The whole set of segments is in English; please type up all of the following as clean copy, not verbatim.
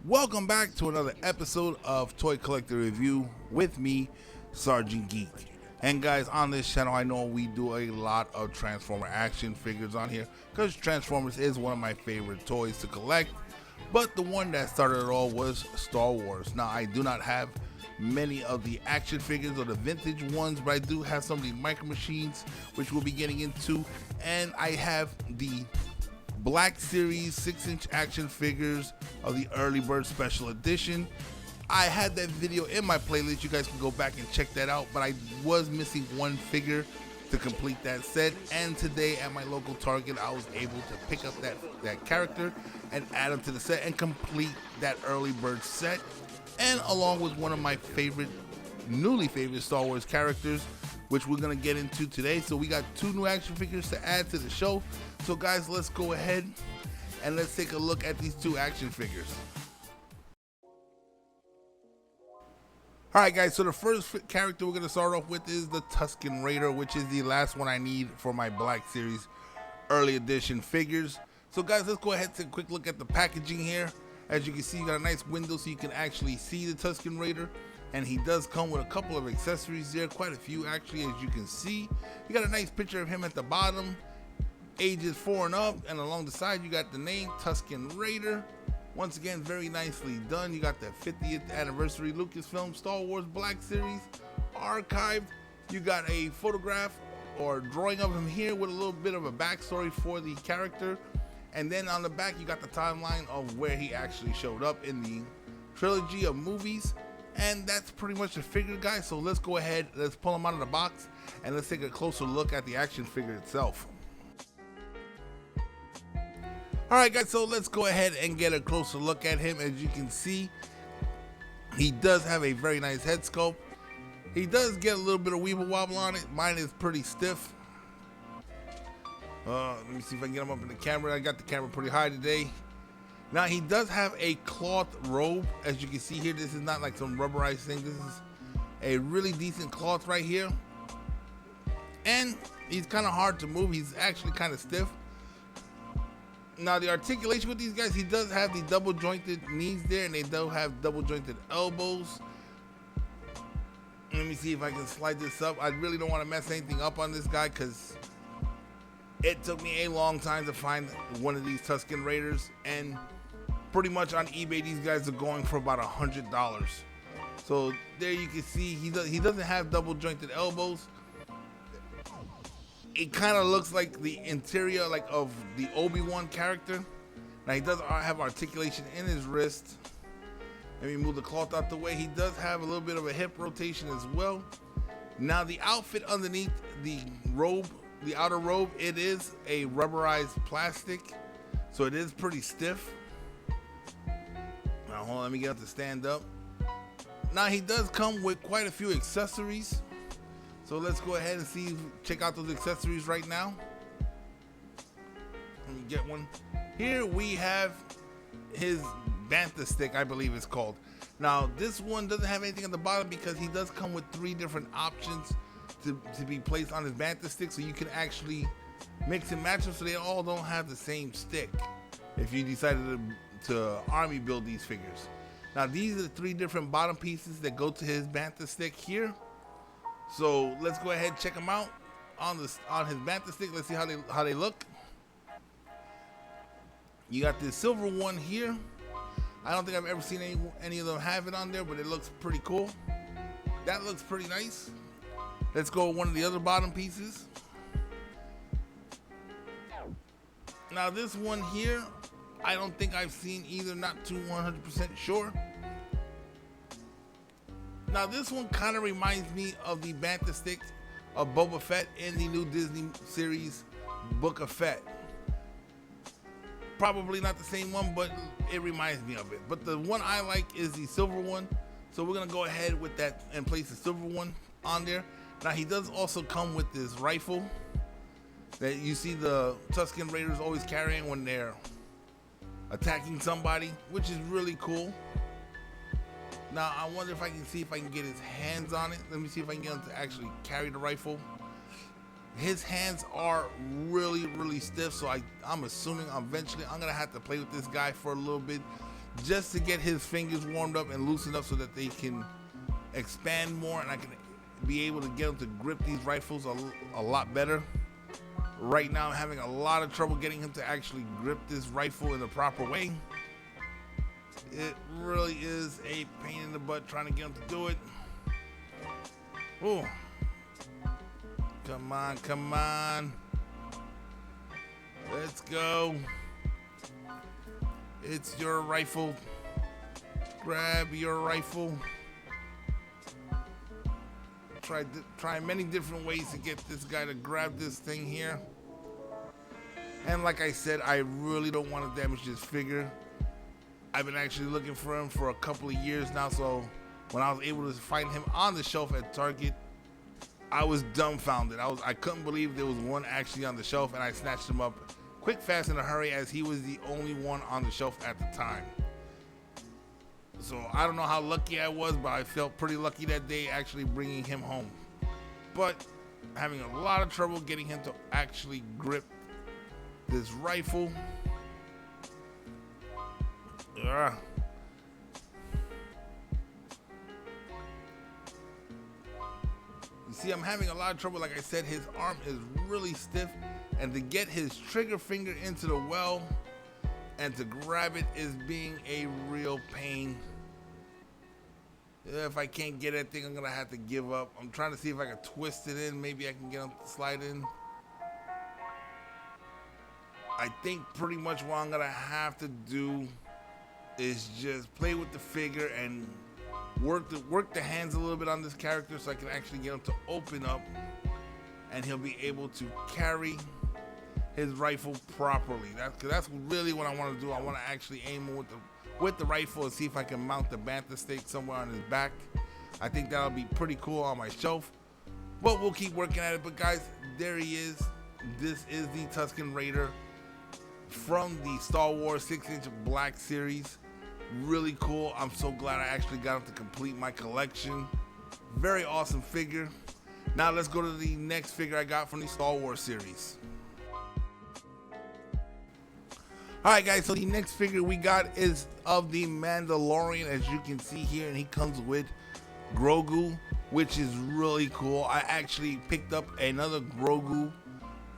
Welcome back to another episode of Toy Collector Review with me, Sergeant Geek. And guys, on this channel, I know we do a lot of Transformer action figures on here because Transformers is one of my favorite toys to collect. But the one that started it all was Star Wars. Now, I do not have many of the action figures or the vintage ones, but I do have some of the Micro Machines, which we'll be getting into. And I have the Black Series 6-inch action figures of the Early Bird Special Edition. I had that video in my playlist. You guys can go back and check that out, but I was missing one figure to complete that set, and today at my local Target I was able to pick up that character and add him to the set and complete that Early Bird set, and along with one of my newly favorite Star Wars characters, which we're gonna get into today. So we got two new action figures to add to the show. So guys, let's go ahead and let's take a look at these two action figures. Alright guys, so the first character we're gonna start off with is the Tusken Raider, which is the last one I need for my Black Series early edition figures. So guys, let's go ahead and take a quick look at the packaging here. As you can see, you got a nice window so you can actually see the Tusken Raider. And he does come with a couple of accessories there, quite a few actually, as you can see. You got a nice picture of him at the bottom, ages 4 and up, and along the side you got the name Tusken Raider. Once again, very nicely done. You got the 50th anniversary Lucasfilm Star Wars Black Series archived. You got a photograph or drawing of him here with a little bit of a backstory for the character. And then on the back you got the timeline of where he actually showed up in the trilogy of movies. And that's pretty much the figure, guys. So let's go ahead, let's pull him out of the box and let's take a closer look at the action figure itself. Alright guys, so let's go ahead and get a closer look at him. As you can see, he does have a very nice head sculpt. He does get a little bit of weeble wobble on it. Mine is pretty stiff. Let me see if I can get him up in the camera. I got the camera pretty high today. Now he does have a cloth robe. As you can see here, this is not like some rubberized thing. This is a really decent cloth right here. And he's kind of hard to move. He's actually kind of stiff. Now the articulation with these guys, he does have the double jointed knees there, and they do have double jointed elbows. Let me see if I can slide this up. I really don't want to mess anything up on this guy because it took me a long time to find one of these Tusken Raiders, and pretty much on eBay these guys are going for about $100. So there you can see he doesn't have double jointed elbows. It kind of looks like the interior like of the Obi-Wan character. Now he does have articulation in his wrist. Let me move the cloth out the way. He does have a little bit of a hip rotation as well. Now the outfit underneath the robe, the outer robe, it is a rubberized plastic, so it is pretty stiff. Now hold on, let me get up to stand up. Now he does come with quite a few accessories, so let's go ahead and check out those accessories right now. Let me get one. Here we have his bantha stick, I believe it's called. Now this one doesn't have anything at the bottom because he does come with 3 different options to be placed on his bantha stick, so you can actually mix and match them so they all don't have the same stick if you decided to army build these figures. Now these are the 3 different bottom pieces that go to his bantha stick here. So let's go ahead and check them out on his bantha stick. Let's see how they look. You got this silver one here. I don't think I've ever seen any of them have it on there, but it looks pretty cool. That looks pretty nice. Let's go with one of the other bottom pieces. Now this one here, I don't think I've seen either, not too 100% sure. Now this one kind of reminds me of the bantha stick of Boba Fett in the new Disney series Book of Fett. Probably not the same one, but it reminds me of it. But the one I like is the silver one, so we're gonna go ahead with that and place the silver one on there. Now he does also come with this rifle that you see the Tusken Raiders always carrying when they're attacking somebody, which is really cool. Now I wonder if I can get his hands on it. Let me see if I can get him to actually carry the rifle. His hands are really stiff, so I'm assuming eventually I'm gonna have to play with this guy for a little bit just to get his fingers warmed up and loosened up so that they can expand more and I can be able to get him to grip these rifles a lot better. Right now I'm having a lot of trouble getting him to actually grip this rifle in the proper way. It really is a pain in the butt trying to get him to do it. Oh, come on, come on. Let's go. It's your rifle. Grab your rifle. Try many different ways to get this guy to grab this thing here. And like I said, I really don't want to damage this figure. I've been actually looking for him for a couple of years now, so when I was able to find him on the shelf at Target, I was dumbfounded. I couldn't believe there was one actually on the shelf, and I snatched him up quick, fast, in a hurry, as he was the only one on the shelf at the time. So I don't know how lucky I was, but I felt pretty lucky that day actually bringing him home. But having a lot of trouble getting him to actually grip this rifle. You see, I'm having a lot of trouble. Like I said, his arm is really stiff, and to get his trigger finger into the well and to grab it is being a real pain. If I can't get that thing, I'm gonna have to give up. I'm trying to see if I can twist it in. Maybe I can get him to slide in. I think pretty much what I'm gonna have to do is just play with the figure and work the hands a little bit on this character so I can actually get him to open up and he'll be able to carry his rifle properly. That's really what I want to do. I want to actually aim with the rifle and see if I can mount the bantha stake somewhere on his back. I think that'll be pretty cool on my shelf, but we'll keep working at it. But guys, there he is. This is the Tusken Raider from the Star Wars 6-inch Black series. Really cool. I'm so glad I actually got him to complete my collection. Very awesome figure. Now let's go to the next figure I got from the Star Wars series. Alright guys, so the next figure we got is of the Mandalorian, as you can see here, and he comes with Grogu, which is really cool. I actually picked up another Grogu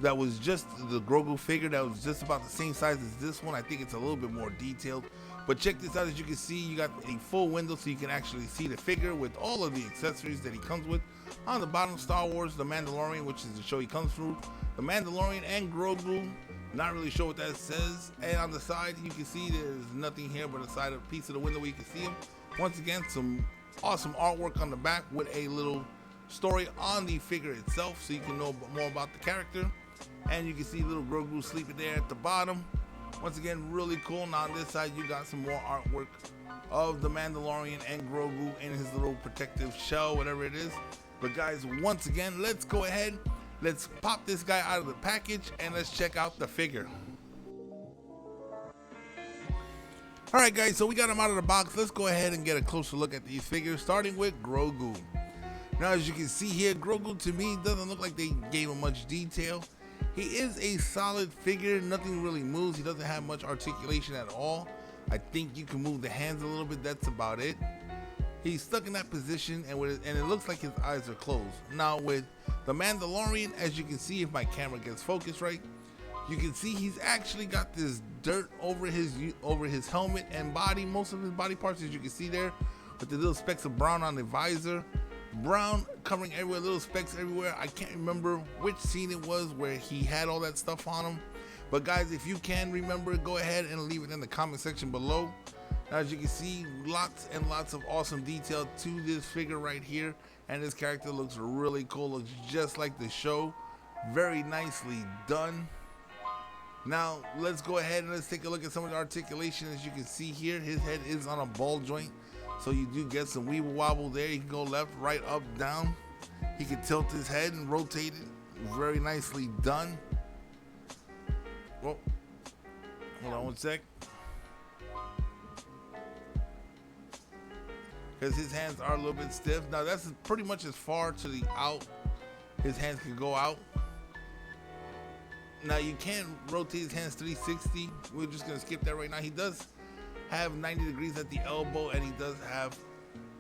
that was just the Grogu figure that was just about the same size as this one. I think it's a little bit more detailed. But check this out. As you can see, you got a full window so you can actually see the figure with all of the accessories that he comes with. On the bottom, Star Wars The Mandalorian, which is the show he comes through. The Mandalorian and Grogu. Not really sure what that says. And on the side, you can see there's nothing here but a piece of the window where you can see him. Once again, some awesome artwork on the back with a little story on the figure itself so you can know more about the character. And you can see little Grogu sleeping there at the bottom. Once again, really cool. Now on this side, you got some more artwork of the Mandalorian and Grogu in his little protective shell, whatever it is. But guys, once again, let's go ahead. Let's pop this guy out of the package and let's check out the figure. All right, guys, so we got him out of the box. Let's go ahead and get a closer look at these figures, starting with Grogu. Now, as you can see here, Grogu to me doesn't look like they gave him much detail. He is a solid figure. Nothing really moves. He doesn't have much articulation at all. I think you can move the hands a little bit. That's about it. He's stuck in that position, and it looks like his eyes are closed. Now, with the Mandalorian, as you can see, if my camera gets focused right, you can see he's actually got this dirt over his helmet and body, most of his body parts, as you can see there, with the little specks of brown on the visor. Brown covering everywhere, little specks everywhere. I can't remember which scene it was where he had all that stuff on him. But guys, if you can remember, go ahead and leave it in the comment section below. Now, as you can see, lots and lots of awesome detail to this figure right here. And this character looks really cool. Looks just like the show. Very nicely done. Now, let's go ahead and let's take a look at some of the articulation. As you can see here, his head is on a ball joint. So you do get some weeble wobble there. He can go left, right, up, down. He can tilt his head and rotate it. Very nicely done. Well, hold on one sec. Because his hands are a little bit stiff. Now that's pretty much as far to the out his hands can go out. Now you can rotate his hands 360. We're just going to skip that right now. He does have 90 degrees at the elbow, and he does have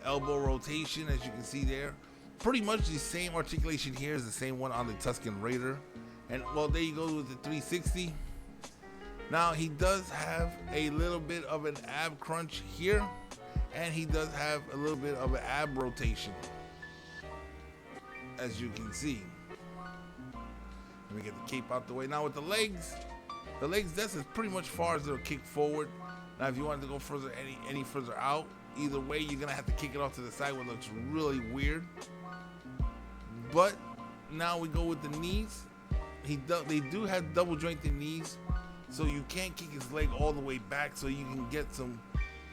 elbow rotation, as you can see there. Pretty much the same articulation here is the same one on the Tusken Raider. And well, there you go with the 360. Now he does have a little bit of an ab crunch here, and he does have a little bit of an ab rotation, as you can see. Let me get the cape out the way. Now with the legs, that's as pretty much far as it'll kick forward. Now if you wanted to go further, any further out, either way you're gonna have to kick it off to the side, which looks really weird. But now we go with the knees. They do have double jointed knees, so you can't kick his leg all the way back, so you can get some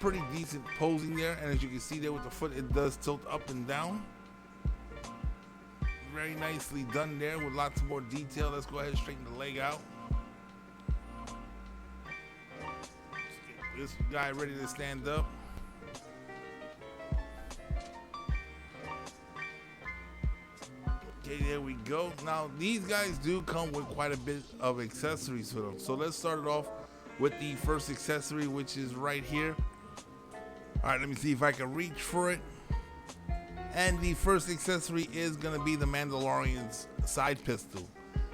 pretty decent posing there. And as you can see there with the foot, it does tilt up and down. Very nicely done there with lots more detail. Let's go ahead and straighten the leg out. Let's get this guy ready to stand up. Okay, there we go. Now these guys do come with quite a bit of accessories for them. So let's start it off with the first accessory, which is right here. All right, let me see if I can reach for it. And the first accessory is gonna be the Mandalorian's side pistol.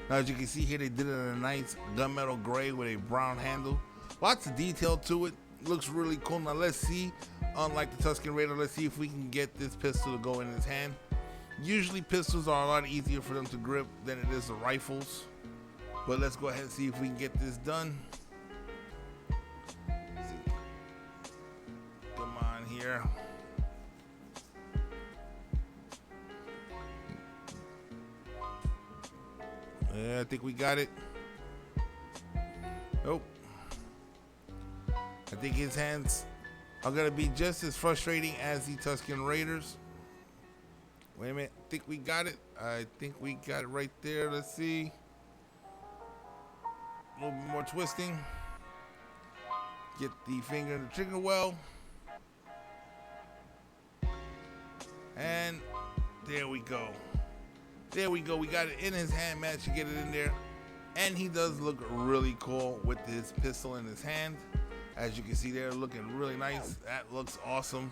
Now as you can see here, they did it in a nice gunmetal gray with a brown handle. Lots of detail to it. Looks really cool. Now let's see, unlike the Tusken Raider, let's see if we can get this pistol to go in his hand. Usually pistols are a lot easier for them to grip than it is the rifles. But let's go ahead and see if we can get this done. Come on here. Yeah, I think we got it. Nope. I think his hands are gonna be just as frustrating as the Tusken Raiders. Wait a minute, I think we got it. I think we got it right there. Let's see. A little bit more twisting. Get the finger in the trigger well. And there we go. There we go. We got it in his hand. Managed to get it in there. And he does look really cool with his pistol in his hand. As you can see there, looking really nice. That looks awesome.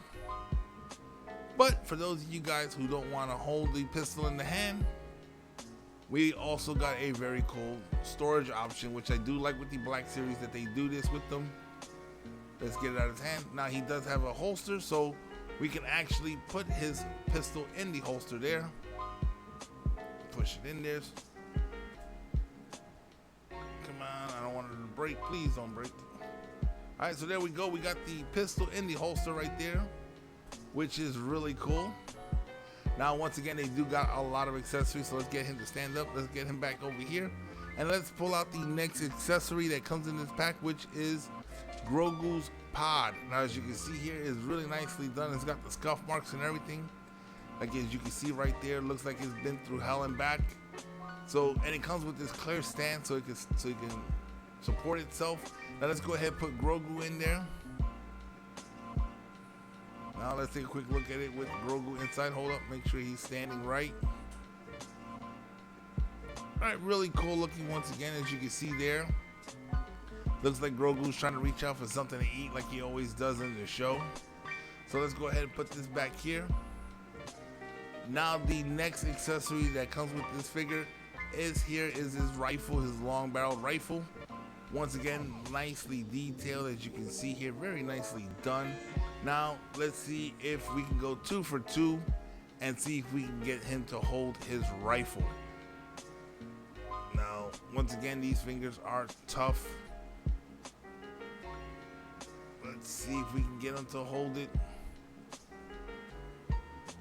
But for those of you guys who don't want to hold the pistol in the hand, we also got a very cool storage option, which I do like with the Black Series, that they do this with them. Let's get it out of his hand. Now he does have a holster, so we can actually put his pistol in the holster there. Push it in there. Come on, I don't want it to break. Please don't break. All right, so there we go. We got the pistol in the holster right there, which is really cool. Now, once again, they do got a lot of accessories, so let's get him to stand up. Let's get him back over here. And let's pull out the next accessory that comes in this pack, which is Grogu's pod. Now, as you can see here, it's really nicely done. It's got the scuff marks and everything. Like as you can see right there, looks like it's been through hell and back. So, and it comes with this clear stand, so it can support itself. Now let's go ahead and put Grogu in there. Now let's take a quick look at it with Grogu inside. Hold up, make sure he's standing right. All right, really cool looking once again, as you can see there. Looks like Grogu's trying to reach out for something to eat like he always does in the show. So let's go ahead and put this back here. Now the next accessory that comes with this figure is his rifle, his long barreled rifle. Once again, nicely detailed, as you can see here, very nicely done. Now let's see if we can go 2 for 2 and see if we can get him to hold his rifle. Now, once again, these fingers are tough. Let's see if we can get him to hold it.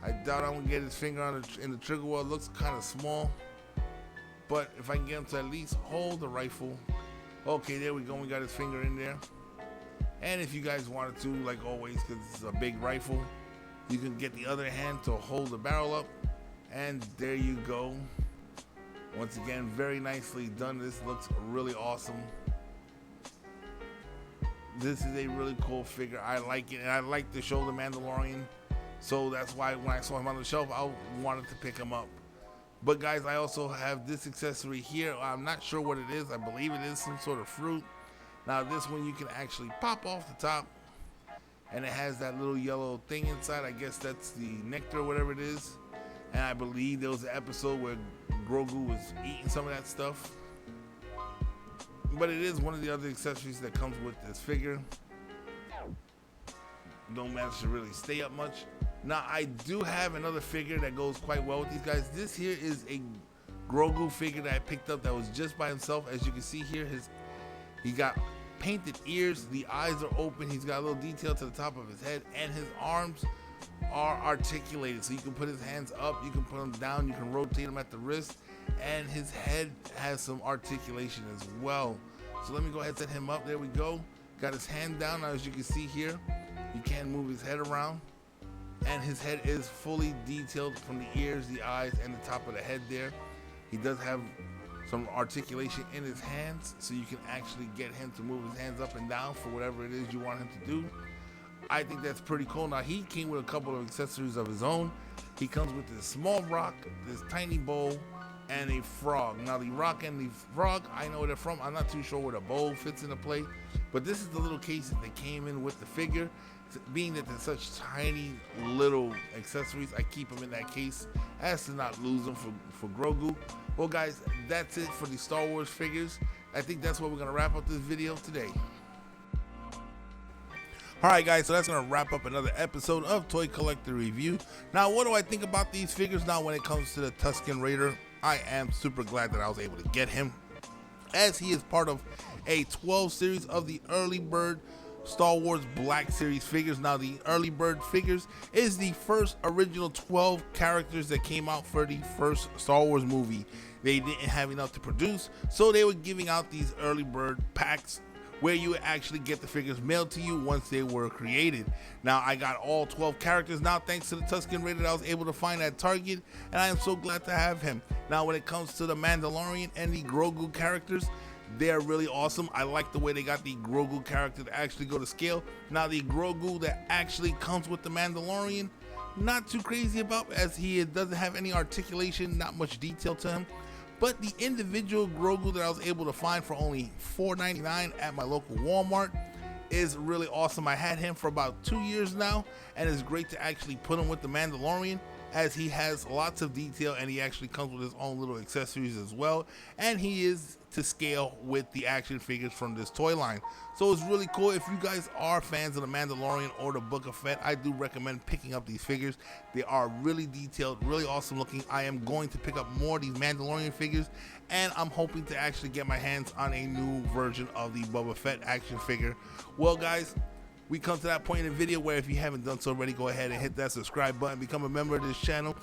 I doubt I'm gonna get his finger on in the trigger well. It looks kind of small, but if I can get him to at least hold the rifle. Okay, there we go. We got his finger in there. And if you guys wanted to, like always, because it's a big rifle, you can get the other hand to hold the barrel up, and there you go. Once again, very nicely done. This looks really awesome. This is a really cool figure. I like it, and I like to show the Mandalorian. So that's why when I saw him on the shelf, I wanted to pick him up. But guys, I also have this accessory here. I'm not sure what it is. I believe it is some sort of fruit. Now this one you can actually pop off the top, and it has that little yellow thing inside. I guess that's the nectar or whatever it is. And I believe there was an episode where Grogu was eating some of that stuff. But it is one of the other accessories that comes with this figure. Don't manage to really stay up much. Now, I do have another figure that goes quite well with these guys. This here is a Grogu figure that I picked up that was just by himself. As you can see here, he got painted ears, the eyes are open, he's got a little detail to the top of his head, and his arms are articulated, so you can put his hands up, you can put them down, you can rotate them at the wrist, and his head has some articulation as well. So let me go ahead and set him up. There we go. Got his hand down. Now, as you can see here, you can move his head around, and his head is fully detailed from the ears, the eyes, and the top of the head there. He does have some articulation in his hands, so you can actually get him to move his hands up and down for whatever it is you want him to do. I think that's pretty cool. Now, he came with a couple of accessories of his own. He comes with this small rock, this tiny bowl, and a frog. Now, the rock and the frog, I know where they're from. I'm not too sure where the bowl fits into play, but this is the little case that they came in with the figure. Being that they're such tiny little accessories, I keep them in that case as to not lose them for Grogu. Well, guys, that's it for the Star Wars figures. I think that's where we're going to wrap up this video today. Alright guys, so that's going to wrap up another episode of Toy Collector Review. Now, what do I think about these figures now when it comes to the Tusken Raider? I am super glad that I was able to get him, as he is part of a 12 series of the Early Bird Star Wars Black Series figures. Now, the Early Bird figures is the first original 12 characters that came out for the first Star Wars movie. They didn't have enough to produce, so they were giving out these Early Bird packs where you would actually get the figures mailed to you once they were created. Now, I got all 12 characters now thanks to the Tusken Raider that I was able to find at Target, and I am so glad to have him. Now, when it comes to the Mandalorian and the Grogu characters, they're really awesome. I like the way they got the Grogu character to actually go to scale. Now, the Grogu that actually comes with the Mandalorian, not too crazy about, as he doesn't have any articulation, not much detail to him. But the individual Grogu that I was able to find for only $4.99 at my local Walmart is really awesome. I had him for about 2 years now, and it's great to actually put him with the Mandalorian, as he has lots of detail and he actually comes with his own little accessories as well, and he is to scale with the action figures from this toy line. So it's really cool. If you guys are fans of the Mandalorian or the Book of Fett, I do recommend picking up these figures. They are really detailed, really awesome looking. I am going to pick up more of these Mandalorian figures, and I'm hoping to actually get my hands on a new version of the Boba Fett action figure. Well guys, we come to that point in the video where if you haven't done so already, go ahead and hit that subscribe button, become a member of this channel,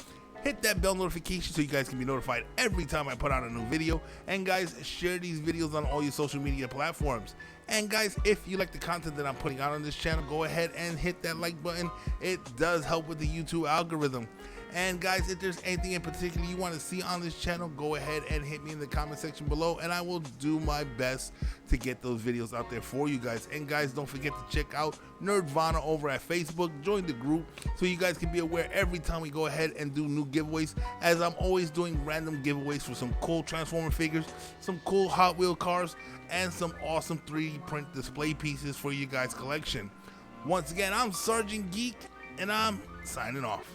hit that bell notification so you guys can be notified every time I put out a new video. And guys, share these videos on all your social media platforms. And guys, if you like the content that I'm putting out on this channel, go ahead and hit that like button. It does help with the YouTube algorithm. And guys, if there's anything in particular you want to see on this channel, go ahead and hit me in the comment section below, and I will do my best to get those videos out there for you guys. And guys, don't forget to check out Nerdvana over at Facebook. Join the group so you guys can be aware every time we go ahead and do new giveaways, as I'm always doing random giveaways for some cool Transformer figures, some cool Hot Wheel cars, and some awesome 3D print display pieces for you guys' collection. Once again, I'm Sergeant Geek, and I'm signing off.